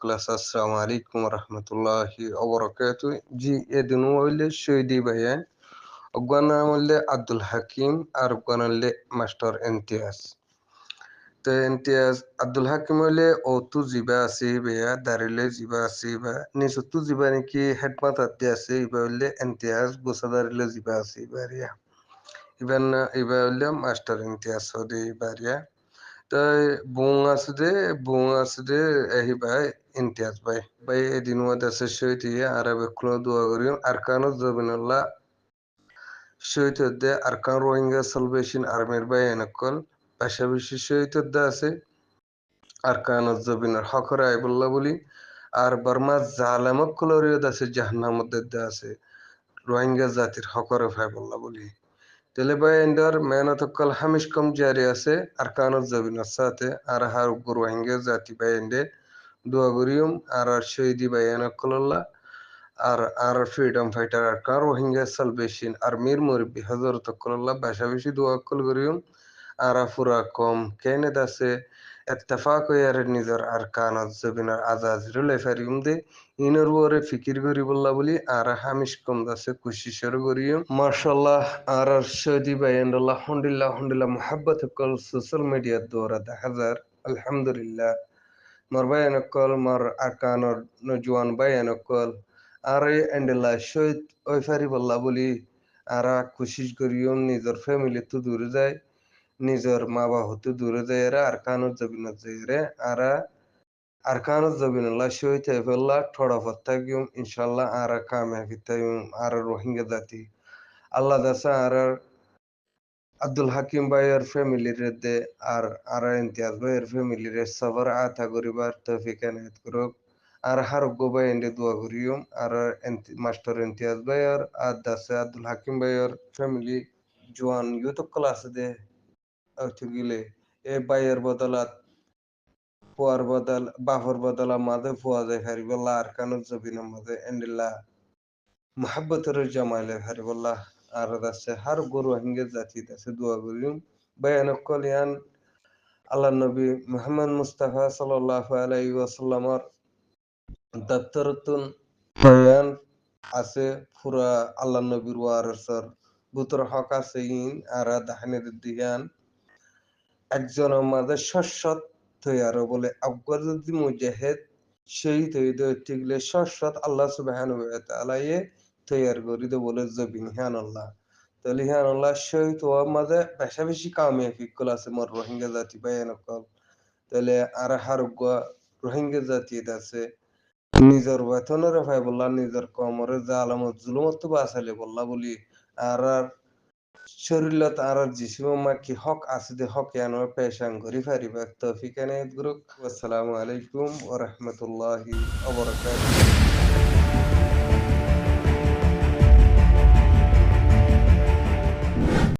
Class আসসালামু আলাইকুম রহমতুল্লাহি ওবরাকাতু। জি এদিন হইলে শহীদি ভাইয়ান অজ্ঞান নাম হইলে আব্দুল হাকিম আর অজ্ঞান হইলে মাস্টার ইমতিয়াজ। তো ইমতিয়াজ আব্দুল হাকিম হইলে ও তু জিবা আছে ভাইয়া দাঁড়িলে জিবা আছে বা নিজ তু জিবা নাকি হেডমাতার দিয়ে আছে এবার হইলে ইমতিয়াজ গোসা দাঁড়িলে জিবা আছে বাড়িয়া এবার না এবার হইলে মাস্টার ইমতিয়াজ সৌদি বাড়িয়া। তাই বুং আছে দে এহি ভাই ইমতিয়াজ ভাই ভাই এদিন আছে শহীদ আরবে কোনো দোয়া করি আরকানো জবিনুল্লাহ শহীদ হদ্দে আরকান রোহিঙ্গা সালভেশন আর্মির ভাই এনেকল পাশাপাশি শহীদ হদ্দে আছে আরকান জবিনের হকরে আইবুল্লাহ বলি আর বর্মা জালেমক কলরিয়ত আছে জাহান্নামদ্দে আছে রোহিঙ্গা জাতির হকরে ফাইবুল্লাহ বলি তেলে ভাই এন্ডার মেহনতকল হামিশ কম জারি আছে আরকানুজ জবিনের সাথে আর হার উগ্র রোহিঙ্গা জাতি ভাই এন্ডে দোয়া করিম আর শহীদি ভাই এনেকল্লাহ আর freedom fighter Arakan Rohingya Salvation আর মির মুরব্বী হজরত কল্লাহ পাশাপাশি দোয়া কল করিম আর ফুরা কম কেনে দাসে اتفاق ইয়ার নিজের আরকানুজ জবিনের আজাজরুল ফারিম দে ইনর ওরে ফিকির করিবল্লাহ বলি আর হামিশ কম দাসে কুশিশর করিম মাশাআল্লাহ আর শহীদি ভাই এন্ডাল্লাহ আলহামদুলিল্লাহ মোহাব্বত কল সোশ্যাল মিডিয়া দৌরা দেখা যার আলহামদুলিল্লাহ মোর ভাই এনেকল মোর আরকানর নজওয়ান ভাই এনেকল আর এন্ডেলা শহীদ ওই ফারিবল্লাহ বলি আর কোশিশ করিও নিজের ফ্যামিলি তো দূরে যায় নিজের মা বাবা তো দূরে যায় এরা আরকানুজ জবিনত যায় রে আর আরকানুজ জবিনুল্লাহ শহীদ হেফল্লাহ ঠড়া ফত্তাকিম ইনশাল্লাহ আর কামিয়াবি তাইম আর রোহিঙ্গা জাতি আল্লাহ দাসা আর আব্দুল হাকিম ভাইয়ের ফ্যামিলির দে আর ইমতিয়াজ ভাইয়ের ফ্যামিলির সবার আতা করিবার তৌফিক এনায়েত করুক আর হারুক ভাই এন্ডে দোয়া করিম আর মাস্টার ইমতিয়াজ ভাইয়ের আর দাসে আব্দুল হাকিম ভাইয়ের ফ্যামিলি জোয়ান ইউথ ক্লাস দে গিলে এ ভাইয়ের বদলাত ফুয়ার বদল বাফর বদলা মাঝে ফুয়া যায় হারিবল্লাহ আর কানুর জবিনের মাঝে এন্ডিল্লাহ মোহাব্বতের জামাইলে হারিবল্লাহ আর দাসে হার গরু হিঙ্গে জাতি দাসে দোয়া করিম বয়ানক কলিয়ান আল্লাহ নবী মুহাম্মদ মুস্তাফা সাল্লাল্লাহু আলাইহি ওয়াসাল্লামর দপ্তরতুন বয়ান আছে পুরা আল্লাহ নবীর ওয়ারসর বুতর হক আছে ইন আর দাহানের দিয়ান একজনের মাঝে শস্যত তৈয়ার বলে আফগার যদি মুজাহিদ শহীদ হইতে ঠিকলে শস্যত আল্লাহ সুবহানাহু ওয়া তাআলা তৈয়ার করি দে বলে জবিন হিয়ান আল্লাহ তাহলে হিয়ান আল্লাহ শহীদ হওয়ার মাঝে বেশা বেশি কামিয়াবি কল আছে মোর রোহিঙ্গা জাতি বায়ান কল তাহলে আর হারুক রোহিঙ্গা জাতি আছে নিজের বেতনের ভাই বললা নিজের কমরে জালামত জুলুমত বাঁচালে বললা বলি আর শরীরত আর জিসিমা কি হক আছে দে হক ইয়ানো পেশাং ঘুরি ফারিবা তৌফিক এনায়েত গুরুক। আসসালামু আলাইকুম ওয়া রাহমাতুল্লাহি ওয়া বারাকাতুহু।